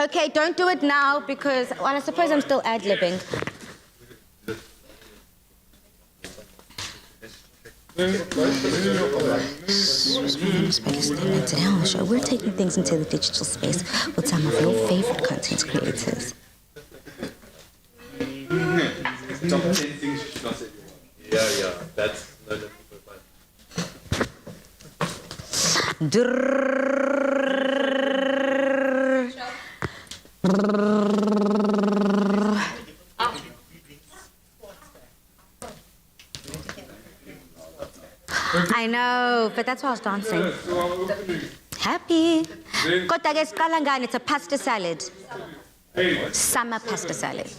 Okay, don't do it now because, well, I suppose I'm still ad-libbing. Today on the show, we're taking things into the digital space with some of your favorite content creators. Top 10 things you should not say. Yeah, that's no I know, but that's why I was dancing. Happy. Kodwa-ke siqala ngani? It's a pasta salad. Summer pasta salad.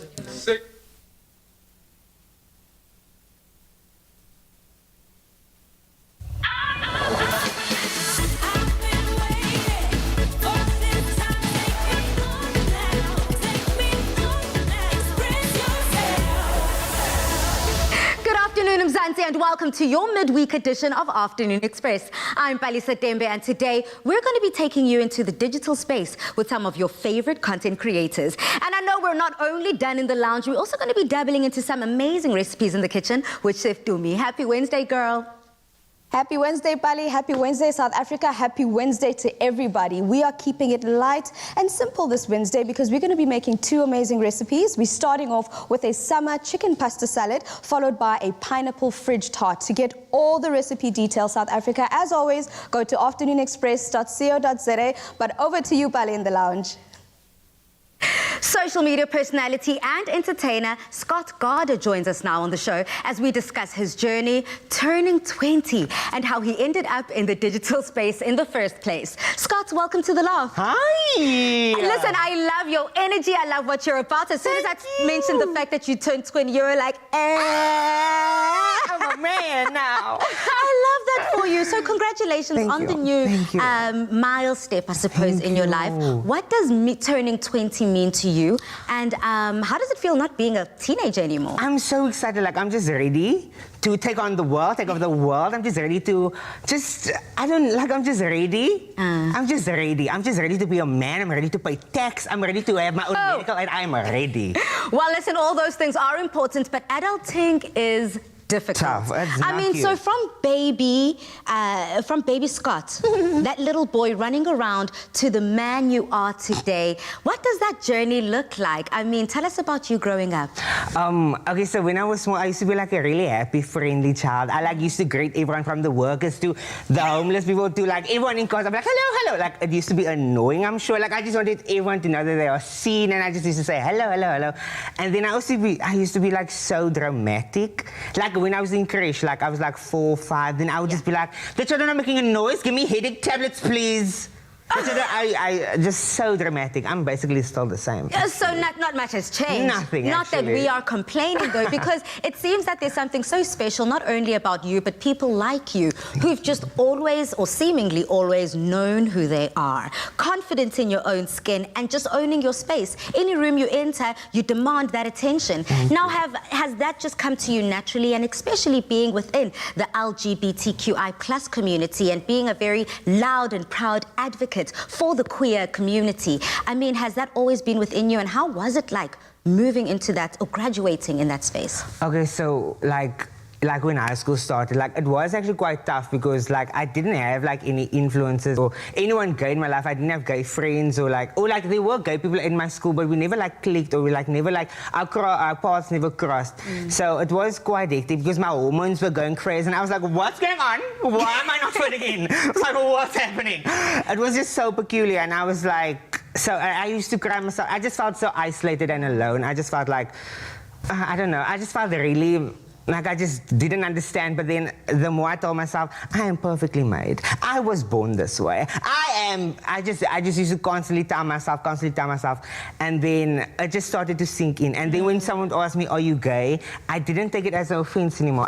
And welcome to your midweek edition of Afternoon Express. I'm Palisa Dembe, and today we're going to be taking you into the digital space with some of your favorite content creators. And I know we're not only done in the lounge, we're also going to be dabbling into some amazing recipes in the kitchen with Chef Dumi. Happy Wednesday, girl. Happy Wednesday, Pali. Happy Wednesday, South Africa. Happy Wednesday to everybody. We are keeping it light and simple this Wednesday because we're going to be making two amazing recipes. We're starting off with a summer chicken pasta salad, followed by a pineapple fridge tart. To get all the recipe details, South Africa, as always, go to afternoonexpress.co.za. But over to you, Pali, in the lounge. Social media personality and entertainer Scott Garda joins us now on the show as we discuss his journey turning 20 and how he ended up in the digital space in the first place. Scott, welcome to The Laugh. Hi! Listen, I love your energy. I love what you're about. As soon as I mentioned the fact that you turned 20, you were like, I'm a man now. I love that for you. So congratulations on the new milestone, I suppose, in your life. What does turning 20 mean to you? And how does it feel not being a teenager anymore? I'm so excited. Like, I'm just ready to take on the world, take over the world. I'm just ready to I'm just ready. I'm just ready. I'm just ready to be a man. I'm ready to pay tax. I'm ready to have my own medical, and I'm ready. Well, listen, all those things are important, but adulting is difficult. Tough. I mean, so from baby Scott, that little boy running around to the man you are today, what does that journey look like? I mean, tell us about you growing up. Okay, so when I was small, I used to be like a really happy, friendly child. I used to greet everyone from the workers to the homeless people to like everyone in class. I'm like, hello, hello. Like, it used to be annoying, I'm sure. Like, I just wanted everyone to know that they are seen, and I just used to say hello, hello, hello. And then I used to be like so dramatic. Like, when I was in creche, like I was like 4 or 5, then I would just be like, the children are making a noise, give me headache tablets, please. I just so dramatic. I'm basically still the same. So not much has changed. Nothing, Not actually. that we are complaining, though, because it seems that there's something so special, not only about you, but people like you, who've just always, or seemingly always, known who they are. Confidence in your own skin and just owning your space. Any room you enter, you demand that attention. Now, has that just come to you naturally, and especially being within the LGBTQI+ community and being a very loud and proud advocate for the queer community? I mean, has that always been within you, and how was it like moving into that or graduating in that space? Okay, so like when high school started, like it was actually quite tough because like I didn't have like any influences or anyone gay in my life. I didn't have gay friends or like there were gay people in my school, but we never like clicked, or we like never like our paths never crossed. So it was quite hectic because my hormones were going crazy, and I was like, what's going on? Why am I not fitting in? I was like, what's happening? It was just so peculiar, and I was like, so I used to cry myself. I just felt so isolated and alone. I just felt like, I don't know, I just felt really, like I just didn't understand. But then the more I told myself, I am perfectly made. I was born this way. I just used to constantly tell myself. And then it just started to sink in. And then when someone asked me, are you gay? I didn't take it as an offense anymore.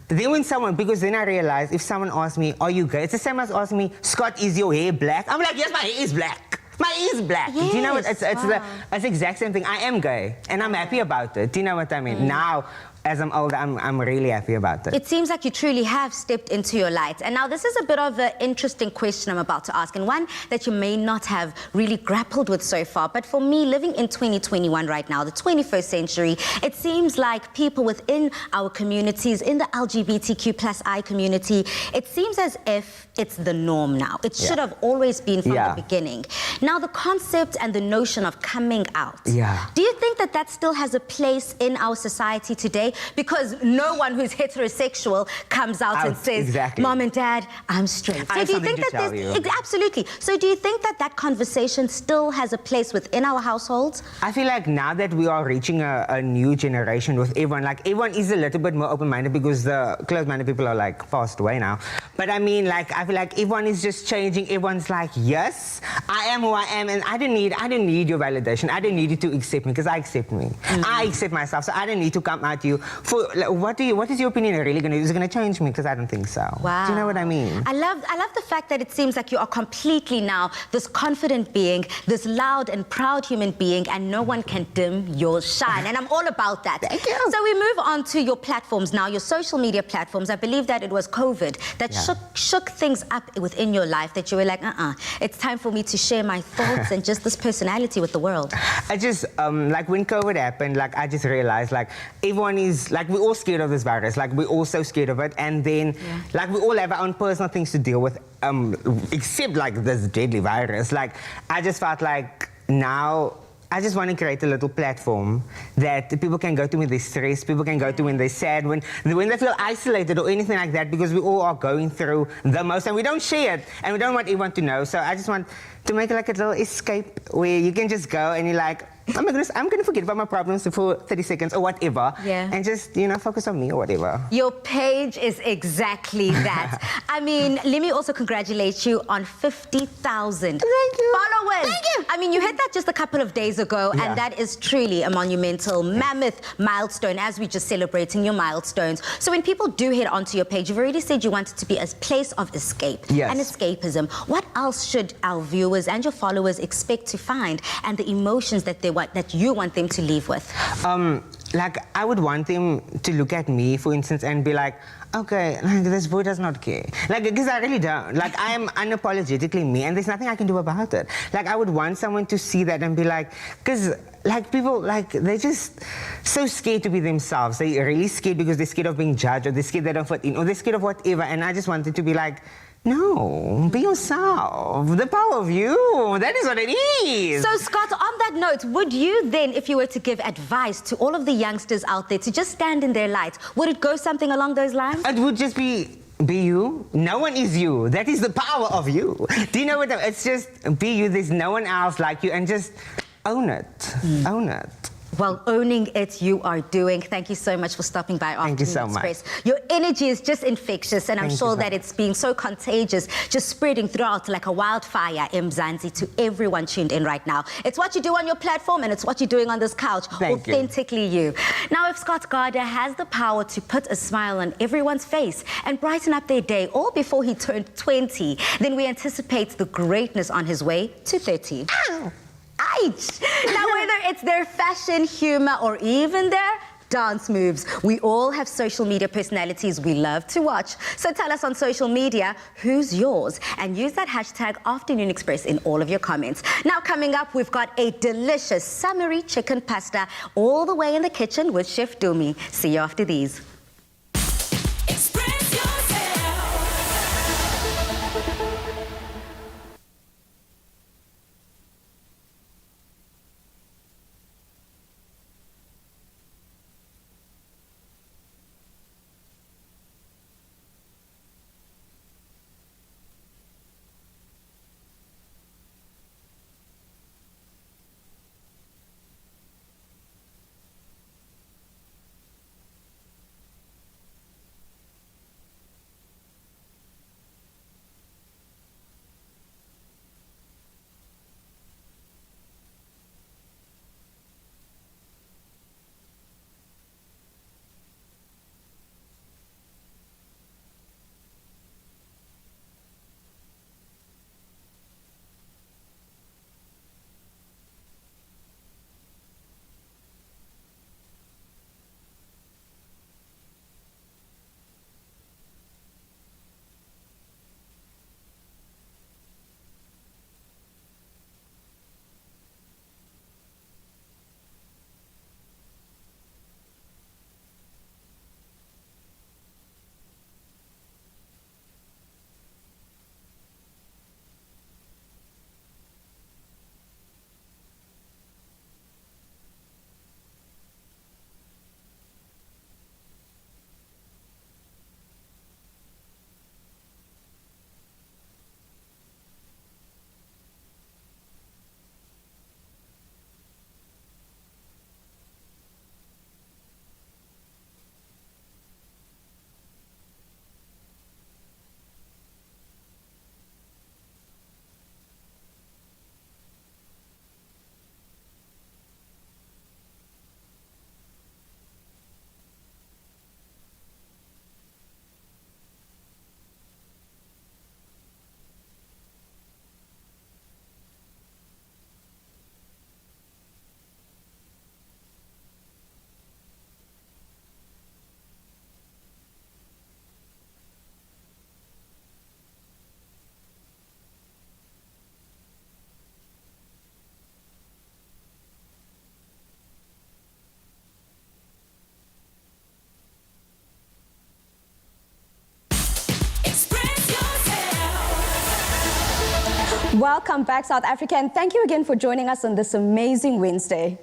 because then I realized if someone asked me, are you gay? It's the same as asking me, Scott, is your hair black? I'm like, yes, my hair is black. My hair is black. Yes, Do you know what? It's the exact same thing. I am gay, and I'm happy about it. Do you know what I mean? Now, as I'm older, I'm really happy about it. It seems like you truly have stepped into your light. And now this is a bit of an interesting question I'm about to ask, and one that you may not have really grappled with so far. But for me, living in 2021 right now, the 21st century, it seems like people within our communities, in the LGBTQ+I community, it seems as if it's the norm now. It should have always been from the beginning. Now, the concept and the notion of coming out. Yeah. Do you think that that still has a place in our society today? Because no one who's heterosexual comes out and says, Mom and Dad, I'm straight. I have something to tell you. Absolutely. So do you think that that conversation still has a place within our households? I feel like now that we are reaching a new generation with everyone, like everyone is a little bit more open-minded because the closed-minded people are like passed away now. But I mean, like, I feel like everyone is just changing. Everyone's like, yes, I am who I am, and I don't need your validation. I don't need you to accept me because I accept me. I accept myself, so I don't need to come at you for like, what is your opinion really going to do? Is it going to change me? Because I don't think so. Wow. Do you know what I mean? I love the fact that it seems like you are completely now this confident being, this loud and proud human being, and no one can dim your shine. And I'm all about that. Thank you. So we move on to your platforms now, your social media platforms. I believe that it was COVID that shook things up within your life, that you were like, it's time for me to share my thoughts and just this personality with the world. I just, like when COVID happened, like I just realized like everyone is, like we're all scared of this virus, like we're all so scared of it, and then like we all have our own personal things to deal with, except like this deadly virus. Like I just felt like now I just want to create a little platform that people can go to when they're stressed, people can go to when they're sad, when they feel isolated or anything like that, because we all are going through the most and we don't share it and we don't want everyone to know. So I just want to make like a little escape where you can just go and you're like, oh my goodness, I'm going to forget about my problems for 30 seconds or whatever, and just, you know, focus on me or whatever. Your page is exactly that. I mean, let me also congratulate you on 50,000 followers. Thank you. I mean, you hit that just a couple of days ago, and that is truly a monumental, mammoth milestone as we're just celebrating your milestones. So when people do head onto your page, you've already said you want it to be a place of escape and escapism. What else should our viewers and your followers expect to find, and the emotions that you want them to leave with? Like, I would want them to look at me, for instance, and be like, okay, like, this boy does not care. Like, because I really don't. Like, I am unapologetically me, and there's nothing I can do about it. Like, I would want someone to see that and be like, because, like, people, like, they're just so scared to be themselves. They're really scared because they're scared of being judged, or they're scared they don't fit in, or they're scared of whatever, and I just wanted to be like, no, be yourself. The power of you. That is what it is. So, Scott, on that note, would you then, if you were to give advice to all of the youngsters out there to just stand in their light, would it go something along those lines? It would just be you. No one is you. That is the power of you. Do you know what? It's just be you. There's no one else like you, and just own it. Own it. Well, owning it, you are doing. Thank you so much for stopping by Afternoon Thank you so Express. much. Your energy is just infectious, and I'm sure that it's being so contagious, just spreading throughout like a wildfire in Mzansi to everyone tuned in right now. It's what you do on your platform, and it's what you're doing on this couch. Authentically you. Now, if Scott Gardner has the power to put a smile on everyone's face and brighten up their day all before he turned 20, then we anticipate the greatness on his way to 30. Ow. Now, whether it's their fashion, humor, or even their dance moves, we all have social media personalities we love to watch. So tell us on social media who's yours, and use that hashtag Afternoon Express in all of your comments. Now, coming up, we've got a delicious summery chicken pasta all the way in the kitchen with Chef Dumi. See you after these. Welcome back, South Africa, and thank you again for joining us on this amazing Wednesday.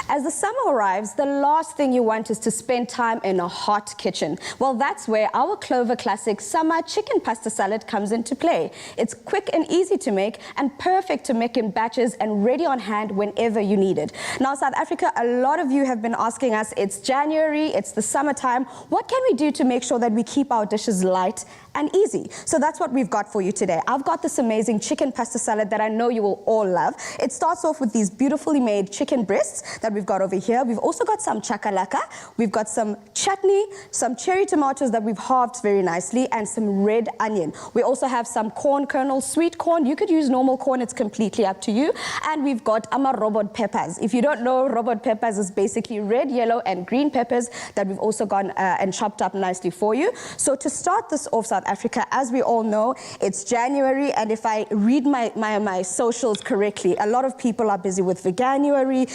As the summer arrives, the last thing you want is to spend time in a hot kitchen. Well, that's where our Clover Classic Summer Chicken Pasta Salad comes into play. It's quick and easy to make and perfect to make in batches and ready on hand whenever you need it. Now, South Africa, a lot of you have been asking us, it's January, it's the summertime. What can we do to make sure that we keep our dishes light and easy? So that's what we've got for you today. I've got this amazing chicken pasta salad that I know you will all love. It starts off with these beautifully made chicken breasts that we've got over here. We've also got some chakalaka, we've got some chutney, some cherry tomatoes that we've halved very nicely, and some red onion. We also have some corn kernels, sweet corn. You could use normal corn, it's completely up to you. And we've got robot peppers. If you don't know, robot peppers is basically red, yellow, and green peppers that we've also gone and chopped up nicely for you. So to start this off, South Africa, as we all know, it's January, and if I read my socials correctly, a lot of people are busy with Veganuary,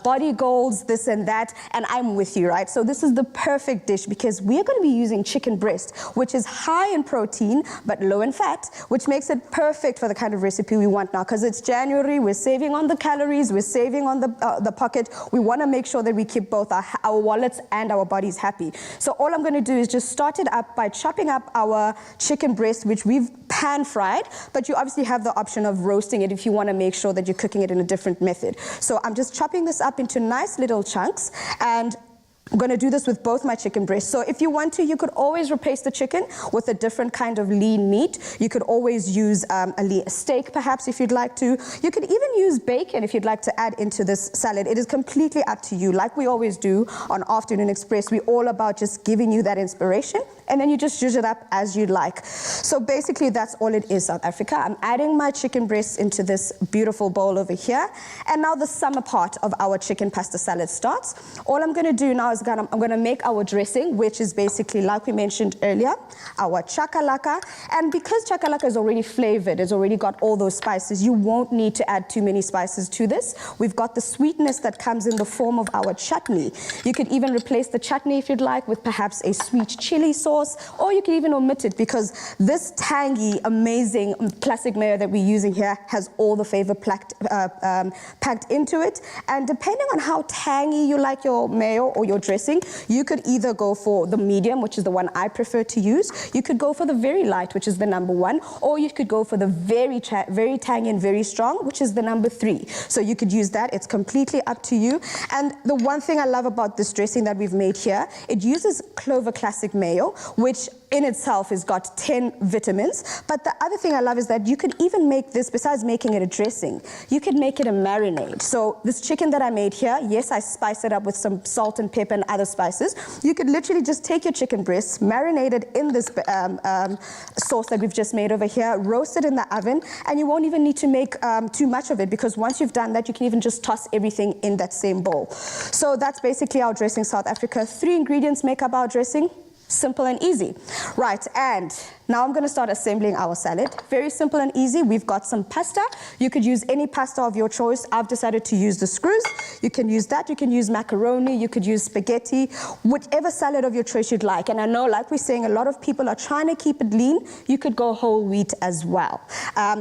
body goals, this and that, and I'm with you, right? So this is the perfect dish because we're going to be using chicken breast, which is high in protein but low in fat, which makes it perfect for the kind of recipe we want now. Because it's January, we're saving on the calories, we're saving on the pocket. We want to make sure that we keep both our wallets and our bodies happy. So all I'm going to do is just start it up by chopping up our chicken breast, which we've pan fried, but you obviously have the option of roasting it if you want to make sure that you're cooking it in a different method. So I'm just chopping this up into nice little chunks, and I'm going to do this with both my chicken breasts. So if you want to, you could always replace the chicken with a different kind of lean meat. You could always use a steak, perhaps, if you'd like to. You could even use bacon if you'd like to add into this salad. It is completely up to you. Like we always do on Afternoon Express, we're all about just giving you that inspiration, and then you just zhuzh it up as you'd like. So basically, that's all it is, South Africa. I'm adding my chicken breasts into this beautiful bowl over here. And now the summer part of our chicken pasta salad starts. All I'm going to do now is I'm going to make our dressing, which is basically, like we mentioned earlier, our chakalaka. And because chakalaka is already flavored, it's already got all those spices, you won't need to add too many spices to this. We've got the sweetness that comes in the form of our chutney. You could even replace the chutney, if you'd like, with perhaps a sweet chili sauce, or you can even omit it, because this tangy, amazing classic mayo that we're using here has all the flavor packed into it. And depending on how tangy you like your mayo or your dressing, you could either go for the medium, which is the one I prefer to use. You could go for the very light, which is the number 1, or you could go for the very tangy and very strong, which is the number 3. So you could use that. It's completely up to you. And the one thing I love about this dressing that we've made here, it uses Clover Classic mayo, which in itself has got 10 vitamins. But the other thing I love is that you could even make this, besides making it a dressing, you could make it a marinade. So this chicken that I made here, yes, I spice it up with some salt and pepper and other spices. You could literally just take your chicken breasts, marinate it in this sauce that we've just made over here, roast it in the oven, and you won't even need to make too much of it, because once you've done that, you can even just toss everything in that same bowl. So that's basically our dressing, South Africa. 3 ingredients make up our dressing. Simple and easy. Right, and now I'm going to start assembling our salad. Very simple and easy. We've got some pasta. You could use any pasta of your choice. I've decided to use the screws. You can use that. You can use macaroni. You could use spaghetti. Whichever salad of your choice you'd like. And I know, like we're saying, a lot of people are trying to keep it lean. You could go whole wheat as well.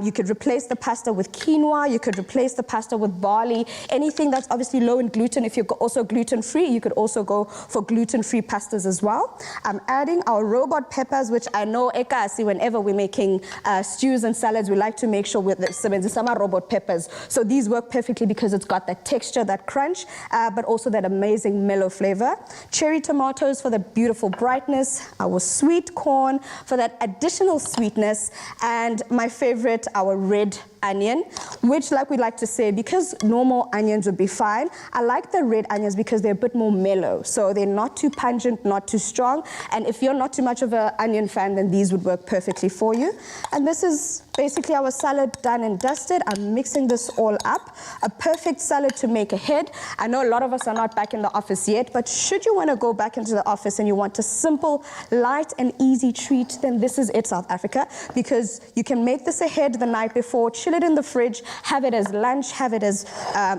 You could replace the pasta with quinoa. You could replace the pasta with barley. Anything that's obviously low in gluten. If you're also gluten-free, you could also go for gluten-free pastas as well. I'm adding our robot peppers, which I know whenever we're making stews and salads, we like to make sure with some robot peppers. So these work perfectly because it's got that texture, that crunch, but also that amazing mellow flavor. Cherry tomatoes for the beautiful brightness, our sweet corn for that additional sweetness, and my favorite, our red onion, which, like we like to say, because normal onions would be fine, I like the red onions because they're a bit more mellow. So they're not too pungent, not too strong. And if you're not too much of an onion fan, then these would work perfectly for you. And this is basically our salad done and dusted. I'm mixing this all up. A perfect salad to make ahead. I know a lot of us are not back in the office yet, but should you want to go back into the office and you want a simple, light and easy treat, then this is it, South Africa, because you can make this ahead the night before, chill it in the fridge, have it as lunch, have it as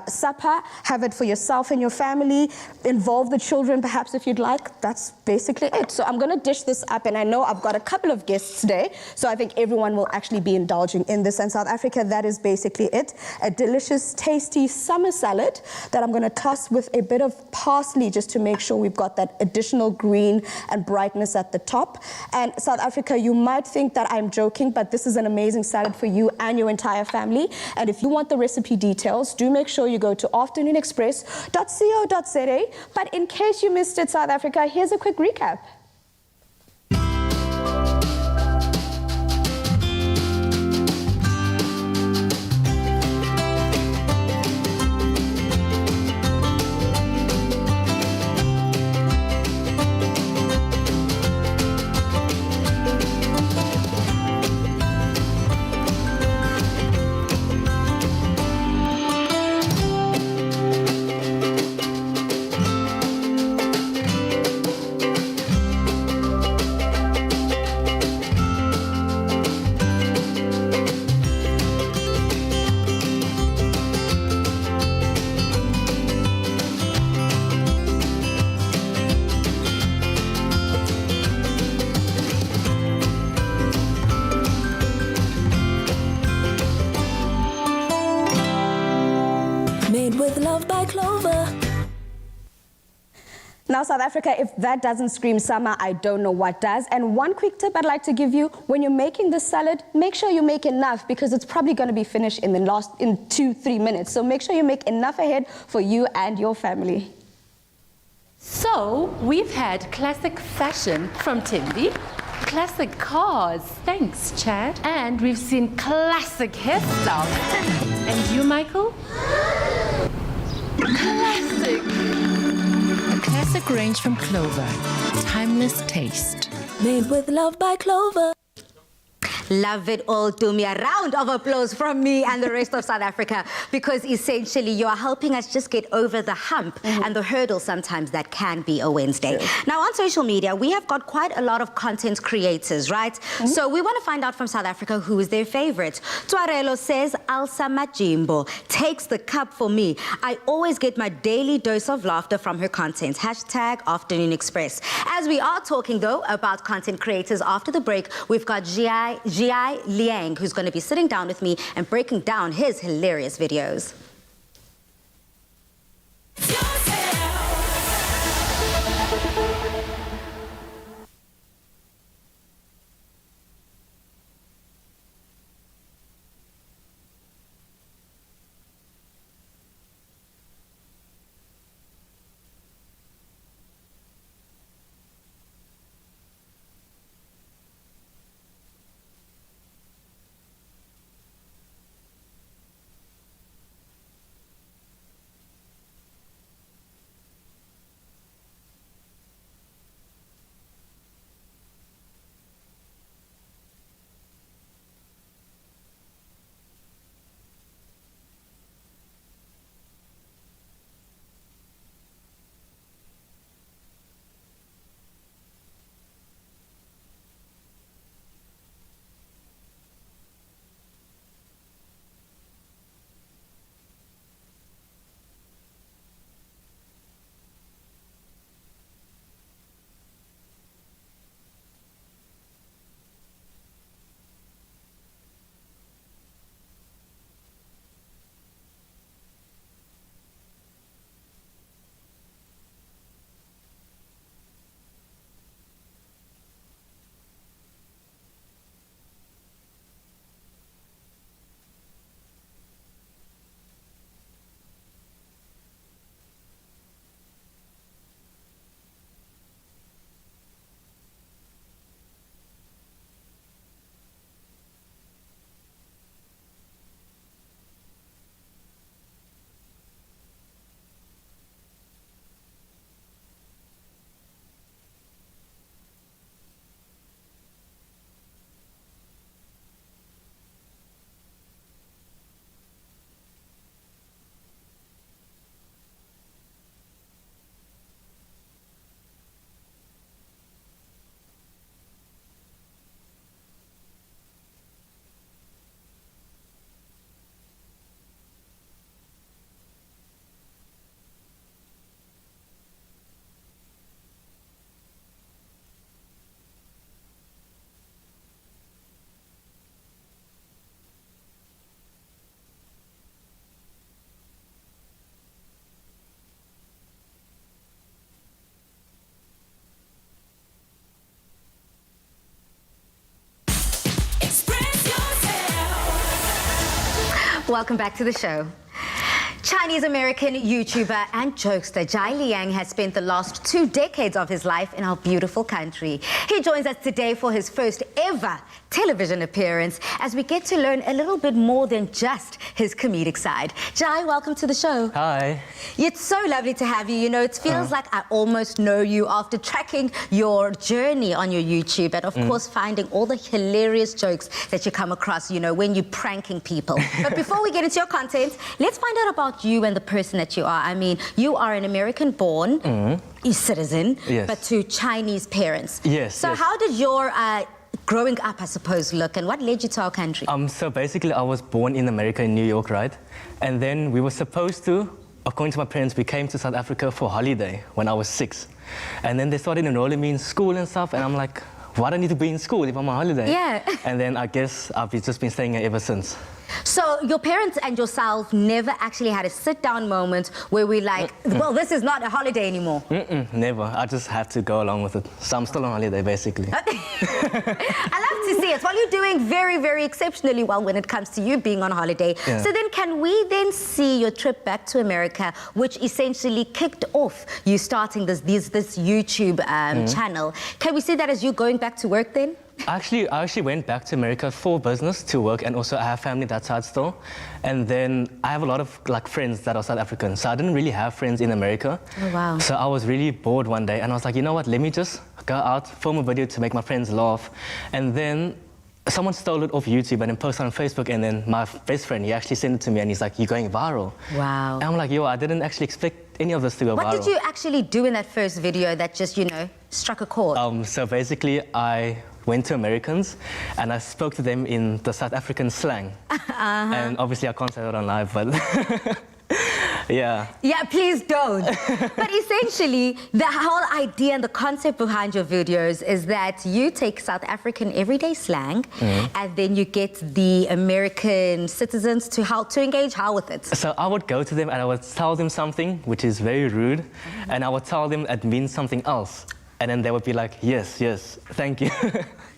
supper, have it for yourself and your family, involve the children perhaps if you'd like. That's basically it. So I'm going to dish this up, and I know I've got a couple of guests today, so I think everyone will actually be indulging in this. And South Africa, that is basically it. A delicious, tasty summer salad that I'm going to toss with a bit of parsley just to make sure we've got that additional green and brightness at the top. And South Africa, you might think that I'm joking, but this is an amazing salad for you and your entire family. And if you want the recipe details, do make sure you go to afternoonexpress.co.za. But in case you missed it, South Africa, here's a quick recap. Made with love by Clover. Now, South Africa, if that doesn't scream summer, I don't know what does. And one quick tip I'd like to give you, when you're making this salad, make sure you make enough, because it's probably going to be finished in 2-3 minutes. So make sure you make enough ahead for you and your family. So, we've had classic fashion from Timby, classic cars, thanks Chad, and we've seen classic hairstyles. And you, Michael? Classic! A classic range from Clover. Timeless taste. Made with love by Clover. Love it all, Dumi. A round of applause from me and the rest of South Africa, because essentially you are helping us just get over the hump and the hurdle sometimes that can be a Wednesday. Now, on social media, we have got quite a lot of content creators, right? So we want to find out from South Africa who is their favorite. Tuarelo says, Alsa Majimbo takes the cup for me. I always get my daily dose of laughter from her content. Hashtag Afternoon Express. As we are talking, though, about content creators, after the break, we've got Jai Liang, who's going to be sitting down with me and breaking down his hilarious videos. Welcome back to the show. Chinese-American YouTuber and jokester Jai Liang has spent the last 2 decades of his life in our beautiful country. He joins us today for his first ever television appearance as we get to learn a little bit more than just his comedic side. Jai, welcome to the show. Hi. It's so lovely to have you. You know, it feels like I almost know you after tracking your journey on your YouTube and, of course, finding all the hilarious jokes that you come across, you know, when you're pranking people. But before we get into your content, let's find out about you and the person that you are. I mean, you are an American-born citizen, Yes. but to Chinese parents. Yes, So yes. how did your growing up, I suppose, look, and what led you to our country? So basically, I was born in America, in New York, right? And then we were supposed to, according to my parents, we came to South Africa for holiday when I was 6. And then they started enrolling me in school and stuff, and I'm like, why do I need to be in school if I'm on holiday? Yeah. And then I guess I've just been staying here ever since. So your parents and yourself never actually had a sit-down moment where we're like, well, this is not a holiday anymore. Never. I just have to go along with it. So I'm still on holiday, basically. I love to see it. Well, you're doing very, very exceptionally well when it comes to you being on holiday. Yeah. So then can we then see your trip back to America, which essentially kicked off you starting this YouTube channel? Can we see that as you going back to work then? I actually went back to America for business to work, and also I have family that side still. And then I have a lot of friends that are South African, so I didn't really have friends in America. Oh, wow. So I was really bored one day, and I was like, you know what? Let me just go out, film a video to make my friends laugh, and then someone stole it off YouTube and then posted it on Facebook, and then my best friend, he actually sent it to me, and he's like, you're going viral. Wow. And I'm like, yo, I didn't actually expect any of this to go viral. What did you actually do in that first video that just, you know, struck a chord? So basically, I went to Americans and I spoke to them in the South African slang. And obviously I can't say that on live, but yeah. Yeah, please don't. But essentially, the whole idea and the concept behind your videos is that you take South African everyday slang and then you get the American citizens to engage how with it. So I would go to them and I would tell them something which is very rude, and I would tell them it means something else. And then they would be like, yes, yes, thank you.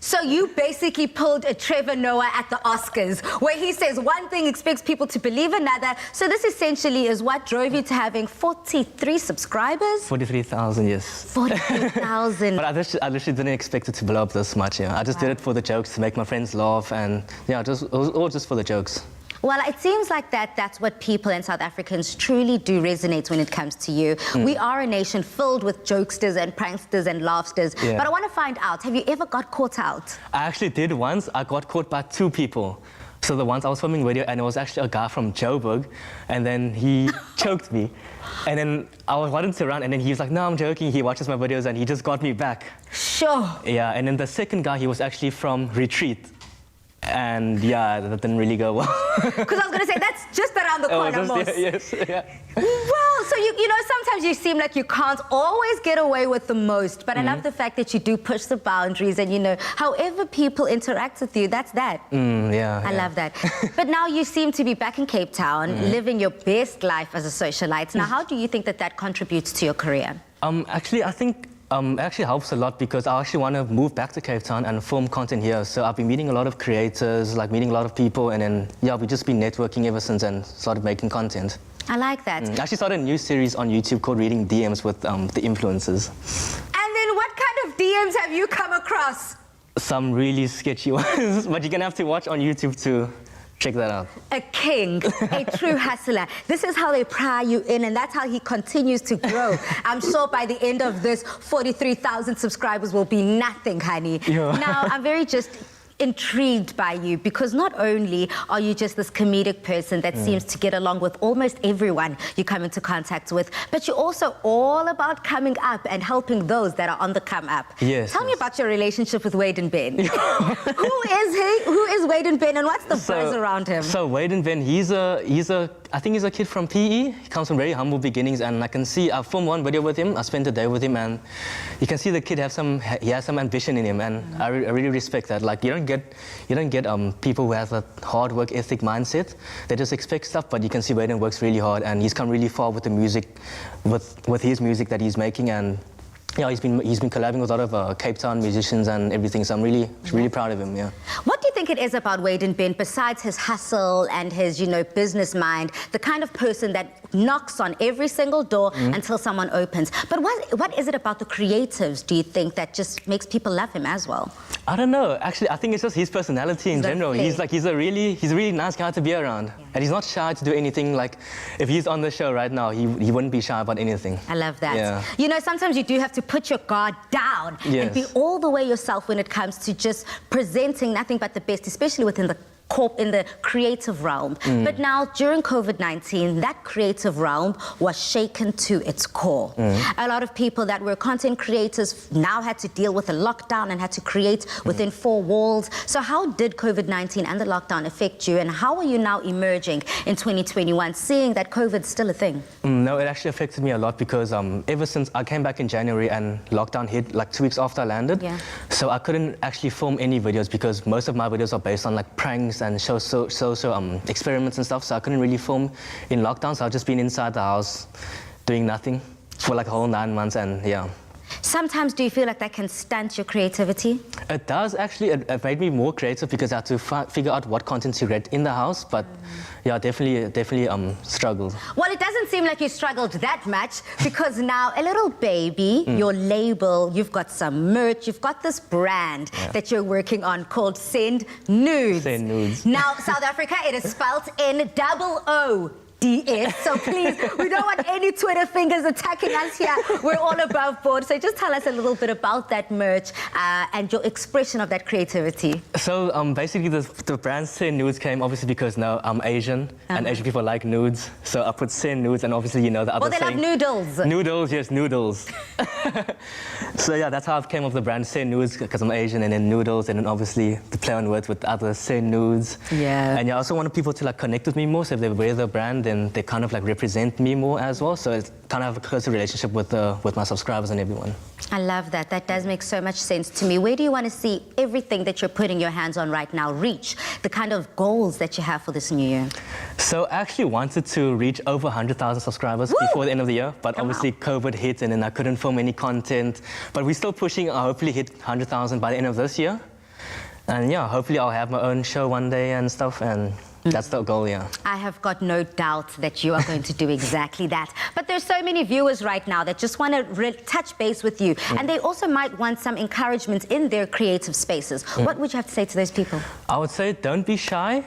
So you basically pulled a Trevor Noah at the Oscars, where he says one thing, expects people to believe another. So this essentially is what drove you to having 43 subscribers? 43,000, yes. 43,000. But I literally didn't expect it to blow up this much, yeah. I just did it for the jokes, to make my friends laugh, and yeah, it was all just for the jokes. Well, it seems like that's what people and South Africans truly do resonate when it comes to you. We are a nation filled with jokesters and pranksters and laughsters. Yeah. But I want to find out, have you ever got caught out? I actually did once. I got caught by 2 people. So the once I was filming a video, and it was actually a guy from Joburg, and then he choked me. And then I wanted to run, and then he was like, no, I'm joking. He watches my videos, and he just got me back. Sure. Yeah, and then the second guy, he was actually from Retreat. And yeah, that didn't really go well. Because I was going to say, that's just around the corner, Moss. Yes, yeah. Well, so you know, sometimes you seem like you can't always get away with the most, but I love the fact that you do push the boundaries and, you know, however people interact with you, that's that. Yeah. I love that. But now you seem to be back in Cape Town, living your best life as a socialite. Now, how do you think that contributes to your career? Actually, I think it actually helps a lot, because I actually want to move back to Cape Town and film content here. So I've been meeting a lot of creators, meeting a lot of people, and then, yeah, we've just been networking ever since and started making content. I like that. I actually started a new series on YouTube called Reading DMs with the influencers. And then what kind of DMs have you come across? Some really sketchy ones, but you're going to have to watch on YouTube to check that out. A king, a true hustler. This is how they pry you in, and that's how he continues to grow. I'm sure by the end of this, 43,000 subscribers will be nothing, honey. Yeah. Now, I'm very just intrigued by you, because not only are you just this comedic person that seems to get along with almost everyone you come into contact with, but you're also all about coming up and helping those that are on the come up. Yes. Tell me about your relationship with Wade and Ben. Who is he? Who is Wade and Ben, and what's the buzz around him? So Wade and Ben, I think he's a kid from PE. He comes from very humble beginnings, and I can see, I filmed one video with him. I spent a day with him, and you can see the kid has some ambition in him, and I really respect that. Like, you don't get people who have a hard work ethic mindset. They just expect stuff, but you can see Wade works really hard, and he's come really far with the music, with his music that he's making, and yeah, he's been collabing with a lot of Cape Town musicians and everything. So I'm really proud of him. Yeah. What do you think it is about Wade and Ben, besides his hustle and his, business mind, the kind of person that knocks on every single door until someone opens. But what is it about the creatives, do you think, that just makes people love him as well? I don't know. Actually, I think it's just his personality in general. He's a really nice guy to be around. Yeah. And he's not shy to do anything. Like, if he's on the show right now, he wouldn't be shy about anything. I love that. Yeah. Sometimes you do have to put your guard down and be all the way yourself when it comes to just presenting nothing but the best, especially within the creative realm. But now, during COVID-19, that creative realm was shaken to its core. A lot of people that were content creators now had to deal with a lockdown and had to create within four walls. So how did COVID-19 and the lockdown affect you, and how are you now emerging in 2021, seeing that COVID's still a thing? No, it actually affected me a lot because ever since I came back in January and lockdown hit like 2 weeks after I landed, so I couldn't actually film any videos because most of my videos are based on like pranks and social experiments and stuff, so I couldn't really film in lockdown, so I've just been inside the house doing nothing for like a whole 9 months, and yeah. Sometimes do you feel like that can stunt your creativity? It does actually. It made me more creative because I had to figure out what content to create in the house, but yeah, definitely struggled. Well, it doesn't seem like you struggled that much because now a little baby, your label, you've got some merch, you've got this brand that you're working on called Send Nudes. Send Nudes. Now, South Africa, it is spelt NOODS. So please, we don't want any Twitter fingers attacking us here. We're all above board. So just tell us a little bit about that merch and your expression of that creativity. So basically the brand Send Nudes came obviously because now I'm Asian and Asian people like nudes. So I put Send Nudes, and obviously the other they saying. love noodles. Noodles, yes, noodles. So yeah, that's how it came of the brand Send Nudes, because I'm Asian, and then noodles, and then obviously the play on words with other Send Nudes. Yeah. And I also wanted people to like connect with me more, so if they wear the brand, then they kind of like represent me more as well. So it's kind of a closer relationship with my subscribers and everyone. I love that. That does make so much sense to me. Where do you want to see everything that you're putting your hands on right now reach? The kind of goals that you have for this new year? So I actually wanted to reach over 100,000 subscribers before the end of the year, but obviously COVID hit and then I couldn't film any content. But we're still pushing, I'll hopefully hit 100,000 by the end of this year. And yeah, hopefully I'll have my own show one day and stuff, and that's the goal, yeah. I have got no doubt that you are going to do exactly that. But there's so many viewers right now that just want to touch base with you. And they also might want some encouragement in their creative spaces. What would you have to say to those people? I would say don't be shy.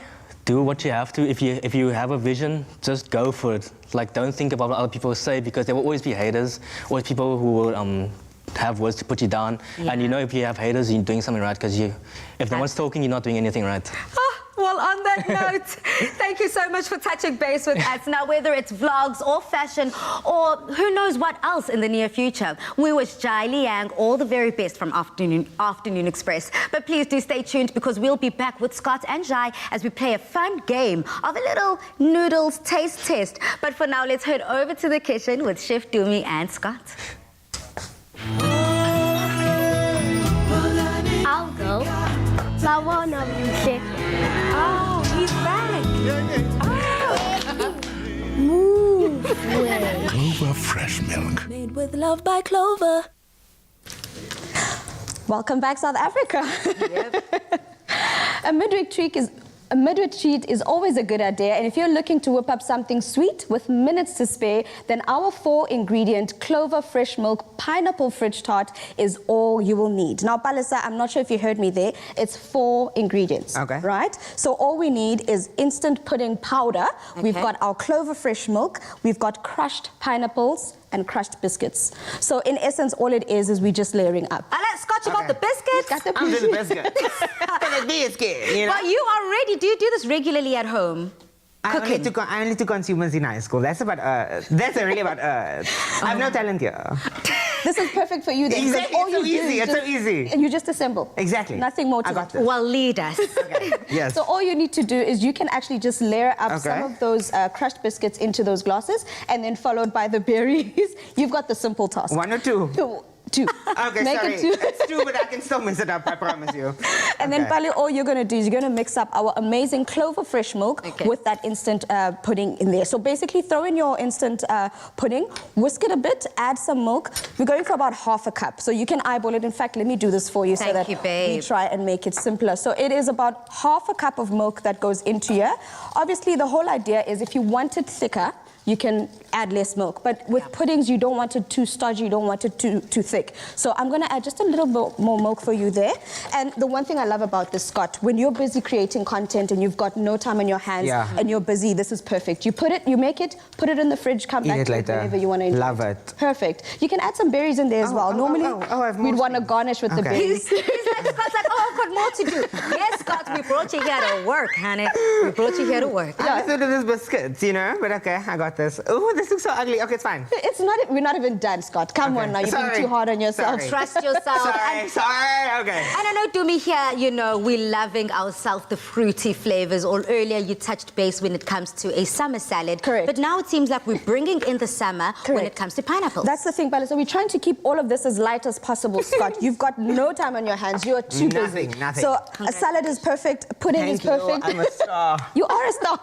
Do what you have to. If you have a vision, just go for it. Like, don't think about what other people say, because there will always be haters, always people who will have words to put you down. And if you have haters, you're doing something right, because if no one's talking, you're not doing anything right. Well, on that note, thank you so much for touching base with us. Now, whether it's vlogs or fashion or who knows what else in the near future, we wish Jai Liang all the very best from Afternoon Express. But please do stay tuned, because we'll be back with Scott and Jai as we play a fun game of a little noodles taste test. But for now, let's head over to the kitchen with Chef Dumi and Scott. I'll go. I want to be sick. Oh, he's back. Move away. Clover fresh milk. Made with love by Clover. Welcome back, South Africa. A midweek treat is always a good idea, and if you're looking to whip up something sweet with minutes to spare, then our 4-ingredient Clover Fresh Milk Pineapple Fridge Tart is all you will need. Now, Palisa, I'm not sure if you heard me there. It's 4 ingredients, right? So all we need is instant pudding powder. We've got our Clover Fresh Milk. We've got crushed pineapples and crushed biscuits. So in essence, all it is we're just layering up. Scott, you got the biscuits? I'm doing the biscuit. The biscuit, Well, you are ready. Do you do this regularly at home? I only to consumers in high school. That's about, that's really about, I have no talent here. This is perfect for you then. Exactly, all it's so easy, it's so easy. You just assemble. Exactly. Nothing more to I got it. this. Well, lead us. Yes. So all you need to do is you can actually just layer up some of those crushed biscuits into those glasses, and then followed by the berries. You've got the simple task. 1 or 2? 2. Okay, Make sorry. it 2. It's 2, but I can still mix it up, I promise you. And then, Pali, all you're going to do is you're going to mix up our amazing Clover fresh milk with that instant pudding in there. So basically, throw in your instant pudding, whisk it a bit, add some milk. We're going for about half a cup. So you can eyeball it. In fact, let me do this for you so that we try and make it simpler. So it is about half a cup of milk that goes into here. Obviously, the whole idea is if you want it thicker, you can add less milk. But with puddings, you don't want it too stodgy, you don't want it too thick. So I'm gonna add just a little bit more milk for you there. And the one thing I love about this, Scott, when you're busy creating content and you've got no time on your hands and you're busy, this is perfect. You put it, you make it, put it in the fridge, come back to it whenever you wanna enjoy Love it. Perfect. You can add some berries in there as well. Normally, we'd wanna garnish with the berries. He's like, Scott's like, oh, I've got more to do. Yes, Scott, we brought you here to work, honey. We brought you here to work. I just ordered these biscuits, you know, but okay, I got this. Oh, this looks so ugly. Okay, it's fine. It's not, we're not even done, Scott. Come on now, you've been too hard on yourself. Trust yourself. Sorry, okay. And I know, Dumi, here, you know, we're loving ourselves the fruity flavors. Or earlier, you touched base when it comes to a summer salad. Correct. But now it seems like we're bringing in the summer when it comes to pineapples. That's the thing, Bella. So we're trying to keep all of this as light as possible, Scott. You've got no time on your hands. You are too busy. Nothing. So a salad is perfect. Pudding is perfect. I'm a star. You are a star.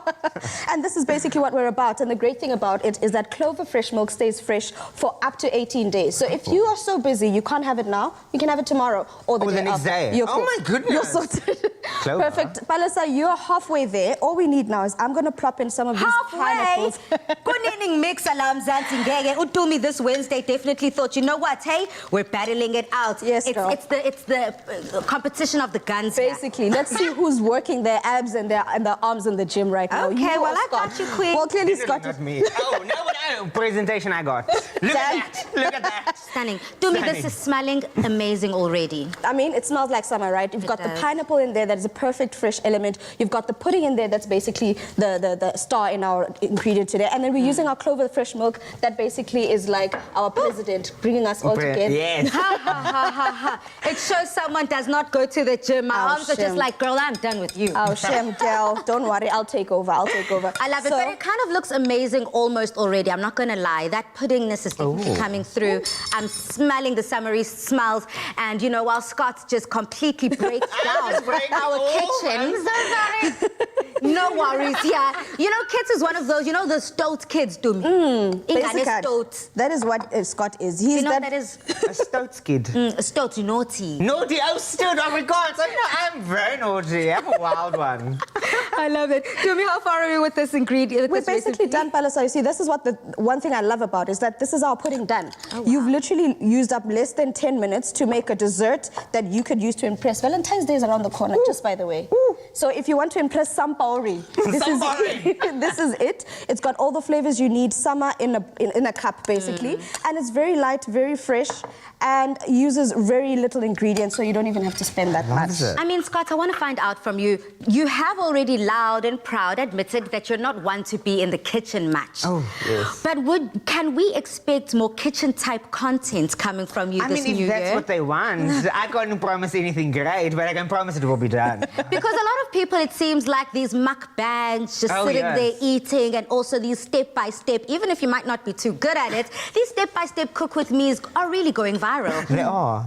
And this is basically what we're about. And the great thing about it is that Clover fresh milk stays fresh for up to 18 days. So if you are so busy, you can't have it now, you can have it tomorrow or the day next after. day. You're Oh my goodness. You're sorted. Clover. Perfect. Palasa, you're halfway there. All we need now is I'm going to plop in some of these pineapples. Kunening mix alarm Zanti Ngeke. Udumi this Wednesday definitely thought, you know what, hey, we're battling it out. Yes, girl. It's the competition of the guns. Basically, let's see who's working their abs and their arms in the gym right now. Okay, You well, or I Scott? got you, Queen. Well, clearly Definitely Scott not me. Oh, no, but presentation I got. Look at that. Look at that. Stunning. Dumi, this is smelling amazing already. I mean, it smells like summer, right? You've got the pineapple in there that is a perfect fresh element. You've got the pudding in there that's basically the star in our ingredient today. And then we're using our Clover fresh milk that basically is like our president bringing us all together. Yes. Ha, ha, ha, ha, ha. It shows someone does not go to the gym. My arms are just like, girl, I'm done with you. Oh, Shem, girl, don't worry, I'll take over. I'll take over. I love it, but it kind of looks amazing almost already. I'm not going to lie. That puddingness is definitely coming through. I'm smelling the summery smells. And, you know, while Scott just completely breaks down our kitchen. I'm so sorry. No worries, yeah. You know, kids is one of those, you know, the stoat kids do. Stoat. That is what Scott is. He's You know that is A stoat kid. stoat, naughty. Naughty, oh, stoat, oh my God. So, you know, I'm very naughty. I'm a wild one. I love it. Tell me, how far are we with this ingredient? We're basically done, Palasa. You see, this is what the one thing I love about is that this is our pudding done. Oh, wow. You've literally used up less than 10 minutes to make a dessert that you could use to impress. Valentine's Day is around the corner, just by the way. So if you want to impress Sampaori, this is it. It's got all the flavors you need, summer in a cup, basically. And it's very light, very fresh, and uses very little ingredients, so you don't even have to spend that much. I mean, Scott, I want to find out from you. You have already loud and proud admitted that you're not one to be in the kitchen much. Oh, yes. But can we expect more kitchen-type content coming from you this new year? I mean, if that's what they want, I can't promise anything great, but I can promise it will be done. Because a lot of people, it seems like these mukbangs, just sitting there eating, and also these step-by-step, even if you might not be too good at it, these step-by-step cook with me's are really going viral. They are.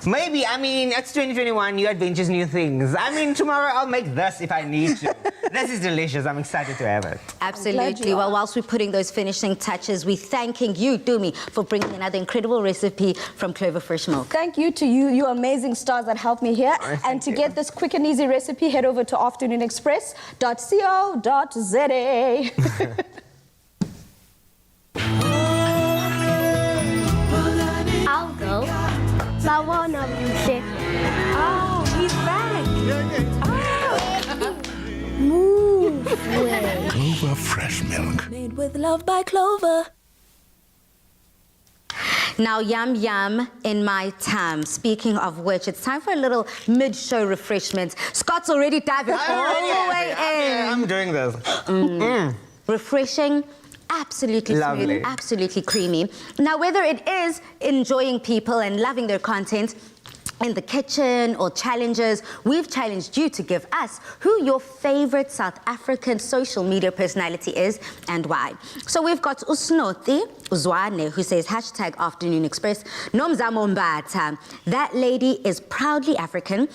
Maybe, I mean, it's 2021, new adventures, new things. I mean, tomorrow I'll make this if I need to. This is delicious. I'm excited to have it. Absolutely. Well, whilst we're putting those finishing touches, we're thanking you, Dumi, for bringing another incredible recipe from Clover Fresh Milk. Thank you to you amazing stars that helped me here. And to get this quick and easy recipe, head over to afternoonexpress.co.za. I'll go. But one of you said, Oh, he's back. move away. Clover Fresh Milk. Made with love by Clover. Now, yum, yum in my time. Speaking of which, it's time for a little mid-show refreshment. Scott's already diving all the way in. I'm doing this. Refreshing, absolutely Lovely. smooth, absolutely creamy. Now, whether it is enjoying people and loving their content, in the kitchen or challenges, we've challenged you to give us who your favorite South African social media personality is and why. So we've got Usnoti Uzwane, who says hashtag Afternoon Express. Nomzamo Mbatha. That lady is proudly African,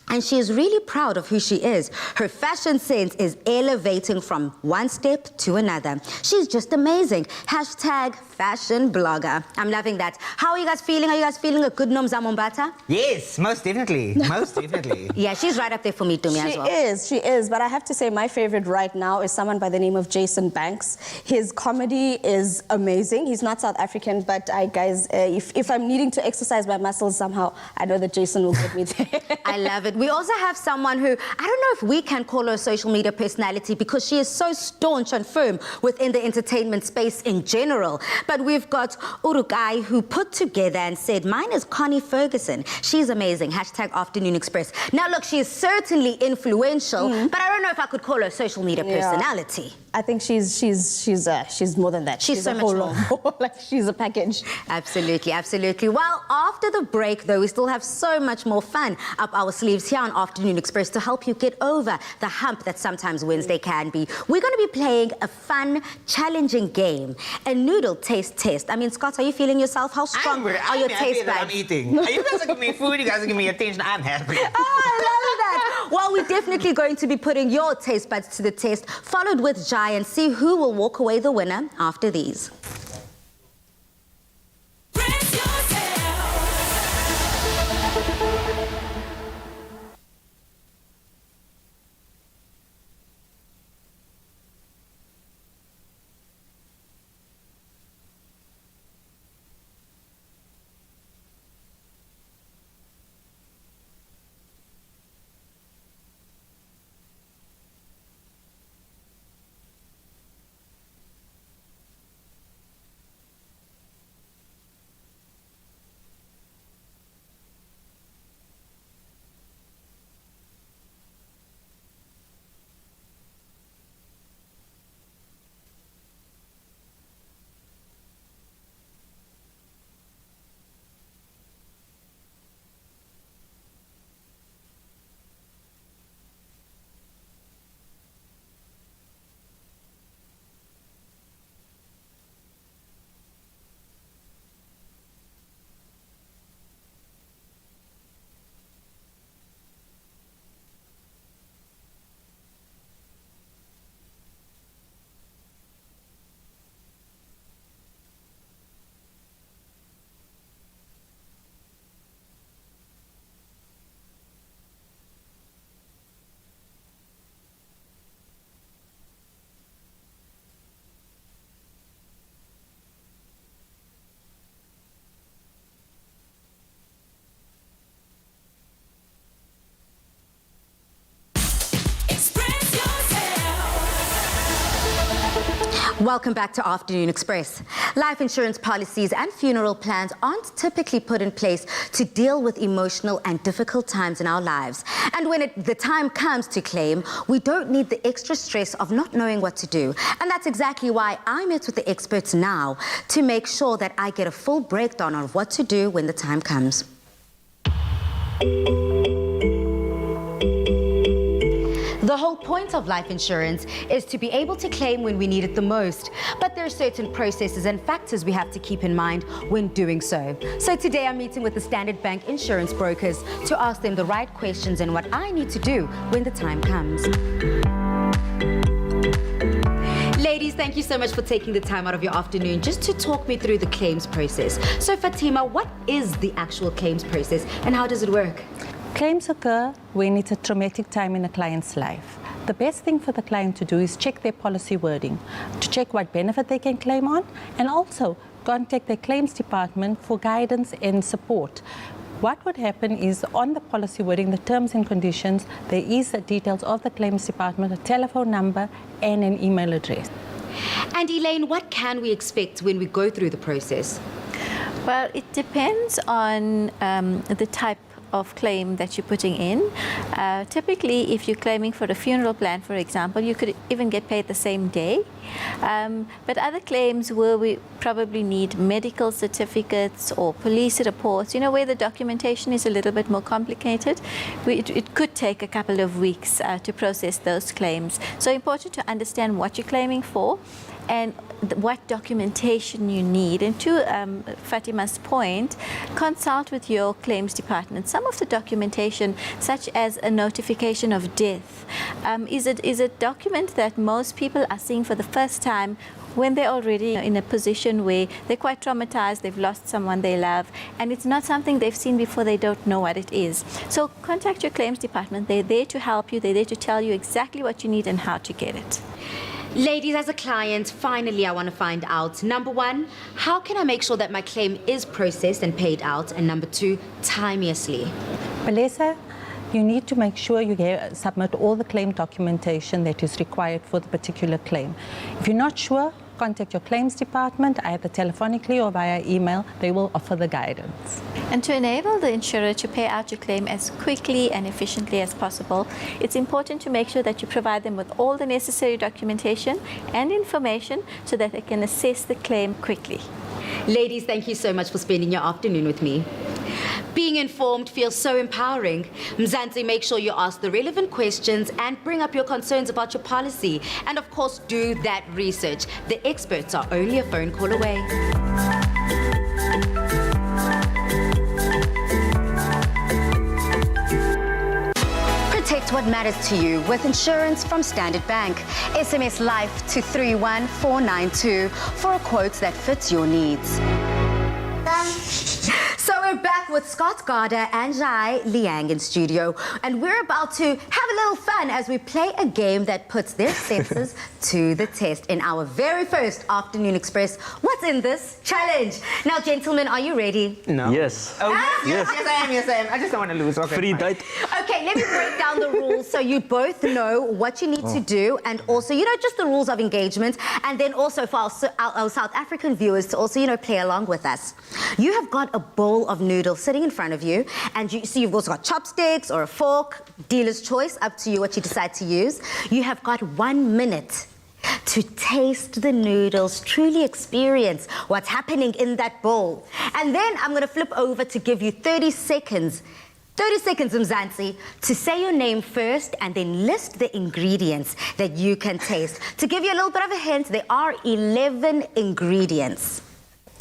and she is really proud of who she is. Her fashion sense is elevating from one step to another. She's just amazing. Hashtag fashion blogger. I'm loving that. How are you guys feeling? Are you guys feeling a good Nomzamo Mbatha? Yes, most definitely. Most definitely. Yeah, she's right up there for me, Tumi, as well. She is. But I have to say my favorite right now is someone by the name of Jason Banks. His comedy is amazing. He's not South African, but guys, if I'm needing to exercise my muscles somehow, I know that Jason will get me there. I love it. We also have someone who, I don't know if we can call her a social media personality because she is so staunch and firm within the entertainment space in general. But we've got Urukai, who put together and said, mine is Connie Ferguson. She's amazing. Hashtag Afternoon Express. Now, look, she is certainly influential, but I don't know if I could call her a social media personality. I think she's more than that. She's so a much whole more. lot. Like, she's a package. Absolutely, absolutely. Well, after the break, though, we still have so much more fun up our sleeves here on Afternoon Express to help you get over the hump that sometimes Wednesday can be. We're going to be playing a fun, challenging game, a noodle taste test. I mean, Scott, are you feeling yourself? How strong are your taste buds? I'm eating. You guys are giving me food, you guys are giving me attention. I'm happy. Oh, I love that. Well, we're definitely going to be putting your taste buds to the test, followed with Jai, and see who will walk away the winner after these. Welcome back to Afternoon Express. Life insurance policies and funeral plans aren't typically put in place to deal with emotional and difficult times in our lives. And when the time comes to claim, we don't need the extra stress of not knowing what to do. And that's exactly why I met with the experts now to make sure that I get a full breakdown of what to do when the time comes. The whole point of life insurance is to be able to claim when we need it the most. But there are certain processes and factors we have to keep in mind when doing so. So today I'm meeting with the Standard Bank insurance brokers to ask them the right questions and what I need to do when the time comes. Ladies, thank you so much for taking the time out of your afternoon just to talk me through the claims process. So Fatima, what is the actual claims process and how does it work? Claims occur when it's a traumatic time in a client's life. The best thing for the client to do is check their policy wording, to check what benefit they can claim on, and also contact their claims department for guidance and support. What would happen is on the policy wording, the terms and conditions, there is the details of the claims department, a telephone number and an email address. And Elaine, what can we expect when we go through the process? Well, it depends on the type of claim that you're putting in. Typically, if you're claiming for a funeral plan, for example, you could even get paid the same day. But other claims where we probably need medical certificates or police reports, where the documentation is a little bit more complicated, it could take a couple of weeks to process those claims. So important to understand what you're claiming for and what documentation you need. And to Fatima's point, consult with your claims department. Some of the documentation, such as a notification of death, is a document that most people are seeing for the first time when they're already in a position where they're quite traumatized, they've lost someone they love, and it's not something they've seen before, they don't know what it is. So contact your claims department. They're there to help you. They're there to tell you exactly what you need and how to get it. Ladies, as a client, finally I want to find out, number one, how can I make sure that my claim is processed and paid out? And number two, timeously. Melissa, you need to make sure you submit all the claim documentation that is required for the particular claim. If you're not sure, contact your claims department either telephonically or via email. They will offer the guidance. And to enable the insurer to pay out your claim as quickly and efficiently as possible, it's important to make sure that you provide them with all the necessary documentation and information so that they can assess the claim quickly. Ladies, thank you so much for spending your afternoon with me. Being informed feels so empowering. Mzansi, make sure you ask the relevant questions and bring up your concerns about your policy. And of course, do that research. The experts are only a phone call away. Protect what matters to you with insurance from Standard Bank. SMS Life to 31492 for a quote that fits your needs. So we're back with Scott Garda and Jai Liang in studio, and we're about to have a little fun as we play a game that puts their senses to the test in our very first Afternoon Express What's in This challenge. Now, gentlemen, are you ready? No. Yes. Oh, Yes. Yes, I am. I just don't want to lose. Okay. Free date. Okay, let me break down the rules so you both know what you need to do, and also, just the rules of engagement, and then also for our South African viewers to also, play along with us. You have got a bowl of noodles sitting in front of you, and you've also got chopsticks or a fork, dealer's choice, up to you what you decide to use. You have got 1 minute to taste the noodles, truly experience what's happening in that bowl. And then I'm going to flip over to give you 30 seconds. 30 seconds, Mzansi, to say your name first and then list the ingredients that you can taste. To give you a little bit of a hint, there are 11 ingredients.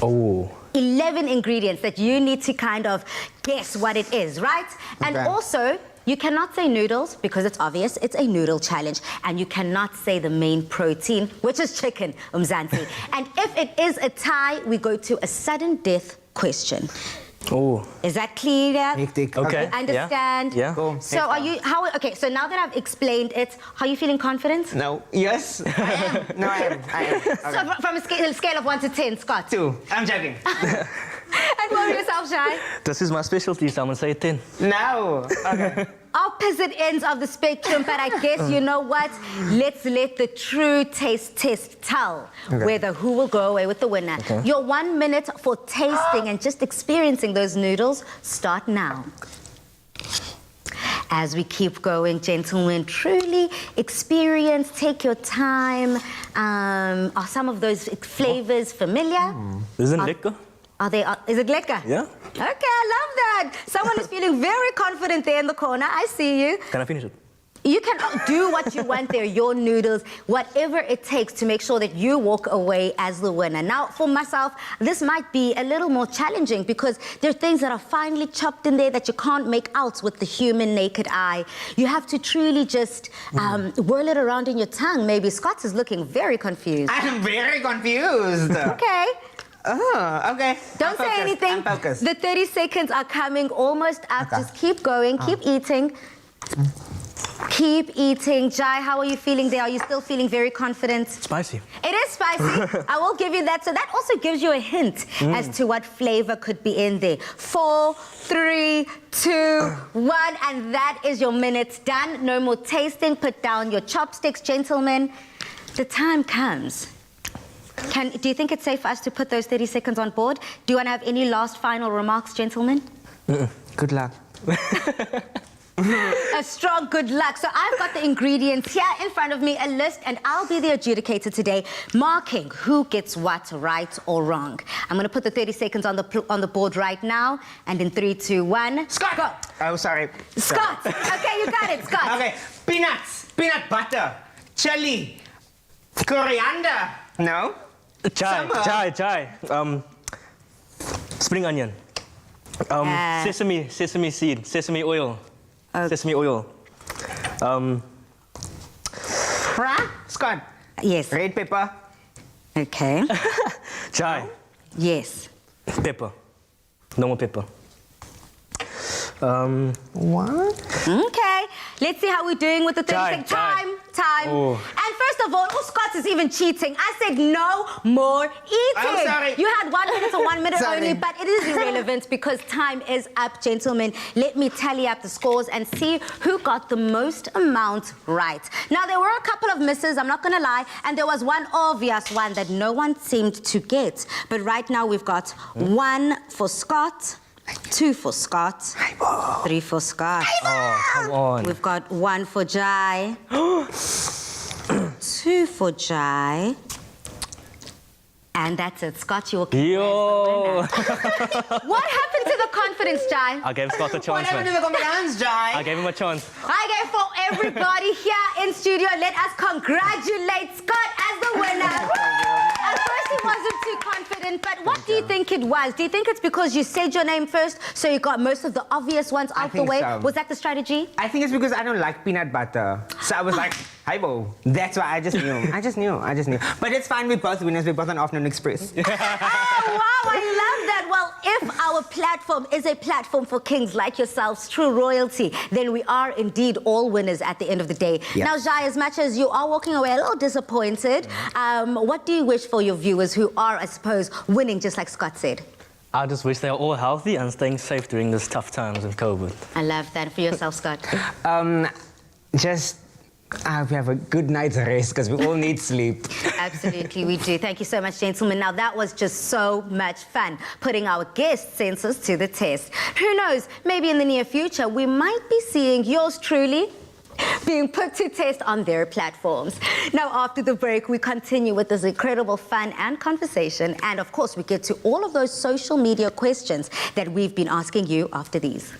Oh. 11 ingredients that you need to kind of guess what it is, right? And also, you cannot say noodles because it's obvious, it's a noodle challenge. And you cannot say the main protein, which is chicken, Mzansi. And if it is a tie, we go to a sudden death question. Oh. Is that clear? Okay. Understand? Yeah. Cool. So okay, so now that I've explained it, are you feeling confident? No. Yes, I am. No, I am. Okay. So from a scale of 1 to 10, Scott? 2. I'm joking. And what about yourself, Jai? This is my specialty, so I'm going to say 10. No. Okay. Opposite ends of the spectrum, but I guess you know what? Let's let the true taste test tell whether who will go away with the winner. Okay. Your 1 minute for tasting and just experiencing those noodles start now. As we keep going, gentlemen, truly experience, take your time. Are some of those flavors familiar? Isn't it lekker? Is it lekker? Yeah. Okay, I love that. Someone is feeling very confident there in the corner. I see you. Can I finish it? You can do what you want there, your noodles, whatever it takes to make sure that you walk away as the winner. Now, for myself, this might be a little more challenging because there are things that are finely chopped in there that you can't make out with the human naked eye. You have to truly just whirl it around in your tongue. Maybe Scott is looking very confused. I'm very confused. Okay. Oh, okay. Don't say anything. I'm focused. The 30 seconds are coming almost up. Just keep going. Keep eating. Keep eating. Jai, how are you feeling there? Are you still feeling very confident? Spicy. It is spicy. I will give you that. So that also gives you a hint as to what flavor could be in there. 4, 3, 2, 1. And that is your minute done. No more tasting. Put down your chopsticks, gentlemen. The time comes. Do you think it's safe for us to put those 30 seconds on board? Do you want to have any last final remarks, gentlemen? Good luck. A strong good luck. So I've got the ingredients here in front of me, a list, and I'll be the adjudicator today, marking who gets what right or wrong. I'm going to put the 30 seconds on the board right now, and in 3, 2, 1, Scott! Go. Oh, sorry. Scott. Okay, you got it, Scott. Okay, peanuts, peanut butter, chili, coriander. No? Chai. Spring onion. Sesame seed, sesame oil. Sesame oil. Scott. Yes. Red pepper. Okay. Chai. Yes. Pepper. No more pepper. What? Okay. Let's see how we're doing with the 30 seconds. Time. Oh. And first of all, Scott is even cheating. I said no more eating. I'm sorry. You had 1 minute or 1 minute Sorry. only, but it is irrelevant because time is up, gentlemen. Let me tally up the scores and see who got the most amount right. Now, there were a couple of misses, I'm not going to lie, and there was one obvious one that no one seemed to get. But right now, we've got 1 for Scott, 2 for Scott, 3 for Scott. Oh, come on. We've got 1 for Jai, 2 for Jai, and that's it. Scott, you will keep Yo! What happened to the confidence, Jai? I gave Scott a chance, What happened to man. the confidence, Jai? I gave him a chance. I gave for everybody here in studio. Let us congratulate Scott as the winner. At first he wasn't too confident, but what do you think it was? Do you think it's because you said your name first, so you got most of the obvious ones out the think way? so. Was that the strategy? I think it's because I don't like peanut butter. So I was like, hi, Bo. That's why I just knew. I just knew. But it's fine, we're both winners. We're both on Afternoon Express. Oh, wow, I love that. Well, if our platform is a platform for kings like yourselves, true royalty, then we are indeed all winners at the end of the day. Yeah. Now, Jai, as much as you are walking away a little disappointed, what do you wish for your viewers who are, I suppose, winning just like Scott said? I just wish they are all healthy and staying safe during this tough times of COVID. I love that. For yourself, Scott. I hope you have a good night's rest because we all need sleep. Absolutely, we do. Thank you so much, gentlemen. Now, that was just so much fun, putting our guest senses to the test. Who knows, maybe in the near future, we might be seeing yours truly being put to test on their platforms. Now, after the break, we continue with this incredible fun and conversation. And, of course, we get to all of those social media questions that we've been asking you after these.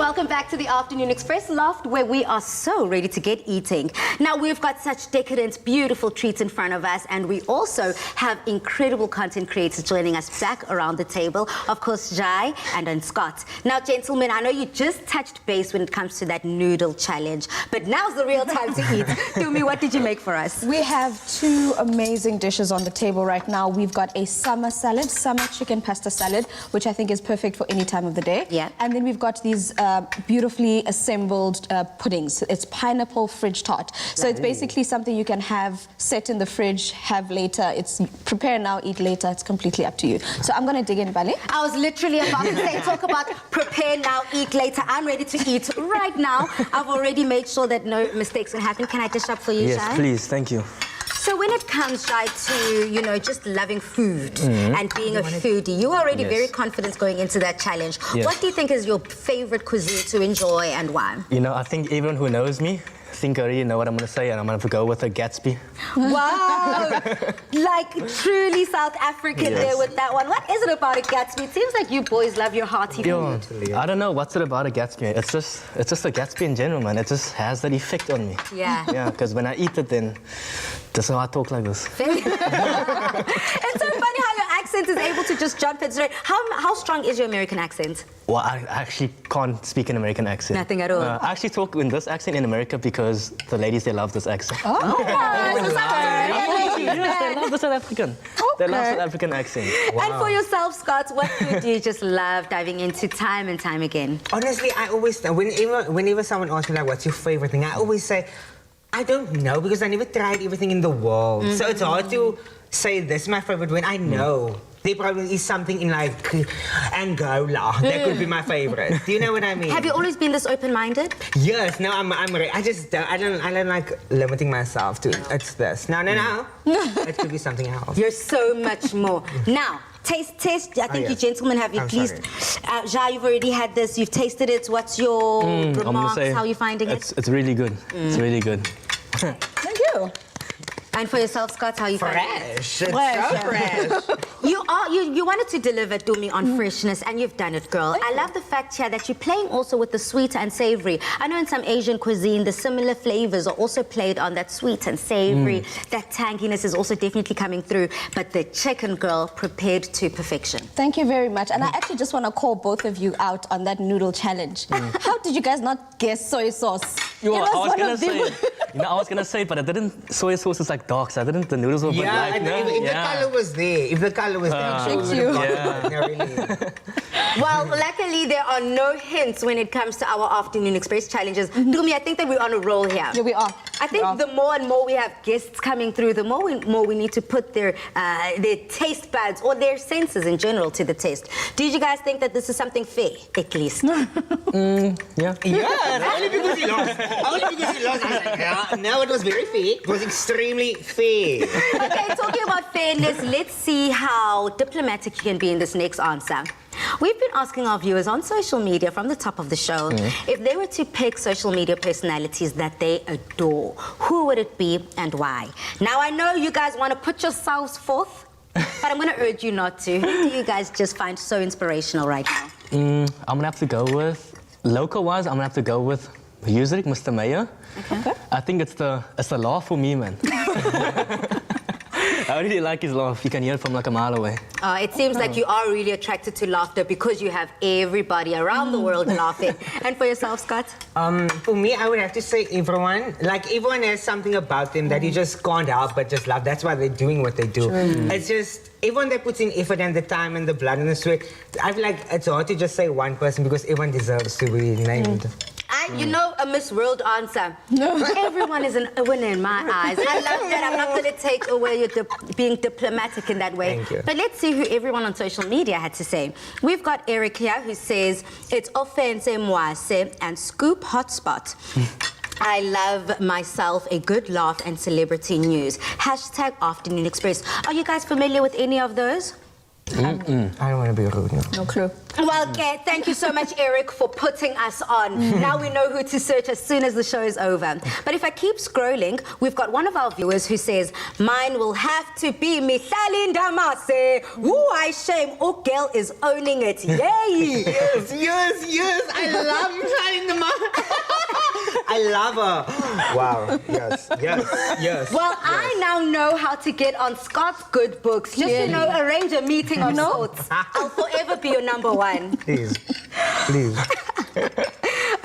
Welcome back to the Afternoon Express Loft, where we are so ready to get eating. Now, we've got such decadent, beautiful treats in front of us, and we also have incredible content creators joining us back around the table. Of course, Jai and Scott. Now, gentlemen, I know you just touched base when it comes to that noodle challenge, but now's the real time to eat. Dumi, what did you make for us? We have two amazing dishes on the table right now. We've got a summer salad, summer chicken pasta salad, which I think is perfect for any time of the day. Yeah. And then we've got these beautifully assembled puddings. It's pineapple fridge tart. So it's basically something you can have set in the fridge, have later. It's prepare now, eat later. It's completely up to you. So I'm going to dig in, Bali. I was literally about to say, talk about prepare now, eat later. I'm ready to eat right now. I've already made sure that no mistakes will happen. Can I dish up for you, Yes, Jai? please. Thank you. So when it comes, Jai, to, you know, just loving food and being a foodie, you're already very confident going into that challenge. Yes. What do you think is your favorite cuisine to enjoy and why? You know, I think everyone who knows me, I think I already know what I'm going to say, and I'm going to go with a Gatsby. Wow! Like truly South African there with that one. What is it about a Gatsby? It seems like you boys love your hearty food. I don't know what's it about a Gatsby. It's just a Gatsby in general, man. It just has that effect on me. Yeah. Yeah, because when I eat it, then that's how I talk like this. It's so funny how your accent is able to just jump in straight. How strong is your American accent? Well, I actually can't speak an American accent. Nothing at all. I actually talk in this accent in America because the ladies, they love this accent. Oh, Yes, they love the South African. They love South African accent. And for yourself, Scott, what food do you just love diving into time and time again? Honestly, I always, whenever someone asks me like, what's your favorite thing, I always say, I don't know, because I never tried everything in the world. So it's hard to say this is my favorite when I know there probably is something in like Angola that could be my favorite. Do you know what I mean? Have you always been this open-minded? Yes. No, I'm ready. I don't like limiting myself to it's this. No. It could be something else. You're so much more. Now, taste. I think you gentlemen have at least. Jai, you've already had this. You've tasted it. What's your remarks? How are you finding it? It's really good. It's really good. Thank you. And for yourself, Scott, how are you finding it? Fresh. It's so fresh. You wanted to deliver to me on freshness, and you've done it, girl. I love the fact here that you're playing also with the sweet and savory. I know in some Asian cuisine, the similar flavors are also played on that sweet and savory. That tanginess is also definitely coming through. But the chicken, girl, prepared to perfection. Thank you very much. And I actually just want to call both of you out on that noodle challenge. How did you guys not guess soy sauce? I was gonna say, but I didn't. Soy sauce is like dark, so I didn't. The noodles were Yeah, like, and no, if the color was there, I'm sure we would have gotten it. No, really. Well, luckily, there are no hints when it comes to our Afternoon Express challenges. Dumi, I think that we're on a roll here. Yeah, we are. I think the more and more we have guests coming through, the more we need to put their taste buds or their senses in general to the test. Did you guys think that this is something fair, at least? yeah. Yeah, only because he lost. Only because he lost. I was like, yeah. No, it was very fair. It was extremely fair. Okay, talking about fairness, let's see how diplomatic you can be in this next answer. We've been asking our viewers on social media from the top of the show if they were to pick social media personalities that they adore, who would it be and why? Now, I know you guys want to put yourselves forth, but I'm going to urge you not to. Who do you guys just find so inspirational right now? I'm going to have to go with, local-wise, I'm going to have to go with Yusrik, Mr. Mayor. Okay. I think it's the laugh for me, man. I really like his laugh. You can hear it from like a mile away. It seems like you are really attracted to laughter because you have everybody around the world laughing. And for yourself, Scott? For me, I would have to say everyone. Like, everyone has something about them that you just can't help but just love. That's why they're doing what they do. It's just, everyone that puts in effort and the time and the blood and the sweat, I feel like it's hard to just say one person because everyone deserves to be named. And you know, a Miss World answer. Everyone is a winner in my eyes. I love that. I'm not going to take away your being diplomatic in that way. Thank you. But let's see who everyone on social media had to say. We've got Eric here who says, it's offense moise and scoop hotspot. I love myself a good laugh and celebrity news. # Afternoon Express. Are you guys familiar with any of those? I don't want to be rude, no. No clue. Well, okay, thank you so much, Eric, for putting us on. Now we know who to search as soon as the show is over. But if I keep scrolling, we've got one of our viewers who says, mine will have to be Mihlali Ndamase. Woo, I shame. Oh, girl is owning it. Yay! Yes, I love Mihlali Ndamase. I love her. Wow, yes. Well, I now know how to get on Scott's good books. Just, arrange a meeting of sorts. I'll forever be your number one. Please.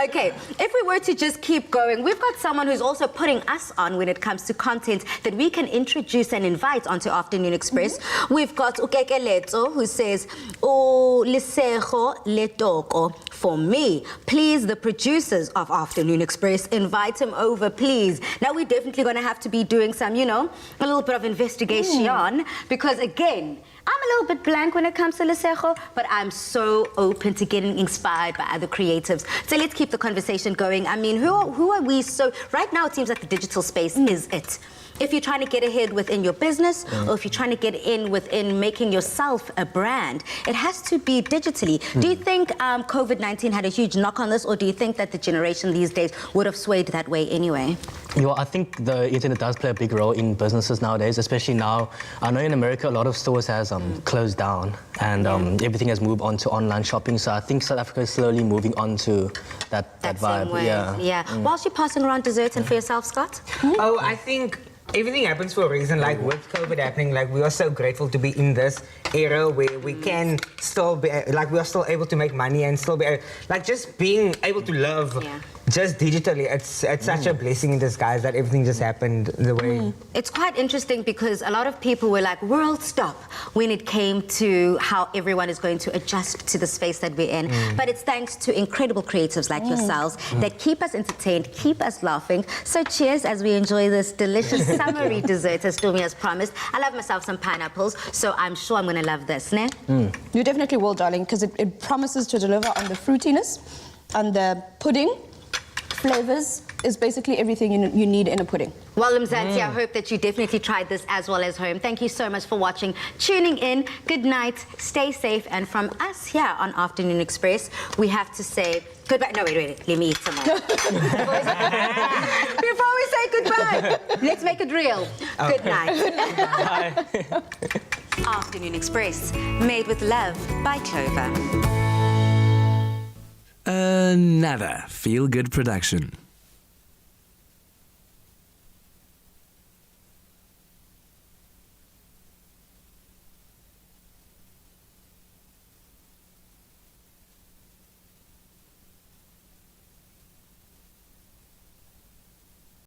Okay, if we were to just keep going, we've got someone who's also putting us on when it comes to content that we can introduce and invite onto Afternoon Express. We've got Ukeke Leto, who says, "Oh, Lisejo Letoko, for me, please, the producers of Afternoon Express, invite him over, please." Now, we're definitely going to have to be doing some, a little bit of investigation, because again, I'm a little bit blank when it comes to Lisejo, but I'm so open to getting inspired by other creatives. So let's keep the conversation going. I mean, who are we? So right now it seems like the digital space is it. If you're trying to get ahead within your business, or if you're trying to get in within making yourself a brand, it has to be digitally. Do you think COVID-19 had a huge knock on this, or do you think that the generation these days would have swayed that way anyway? I think the internet does play a big role in businesses nowadays, especially now. I know in America a lot of stores has closed down, and everything has moved on to online shopping. So I think South Africa is slowly moving on to that vibe. Same way. Yeah. Whilst you're passing around desserts and for yourself, Scott? Oh, I think everything happens for a reason. Like with COVID happening, like we are so grateful to be in this era where we can still be, like we are still able to make money and still be, like just being able to live just digitally. It's such a blessing in disguise that everything just happened the way. It's quite interesting because a lot of people were like, world stop, when it came to how everyone is going to adjust to the space that we're in. But it's thanks to incredible creatives like yourselves that keep us entertained, keep us laughing. So cheers as we enjoy this delicious summery dessert as Tumi has promised. I love myself some pineapples, so I'm sure I'm going to love this, ne? You definitely will, darling, because it promises to deliver on the fruitiness, on the pudding. Flavors is basically everything you need in a pudding. Well, Mzansi, I hope that you definitely tried this as well as home. Thank you so much for watching, tuning in. Good night, stay safe, and from us here on Afternoon Express, we have to say goodbye. No, wait, let me eat some more. Before we say goodbye, let's make it real. Okay. Good night. Afternoon Express, made with love by Clover. Another feel-good production.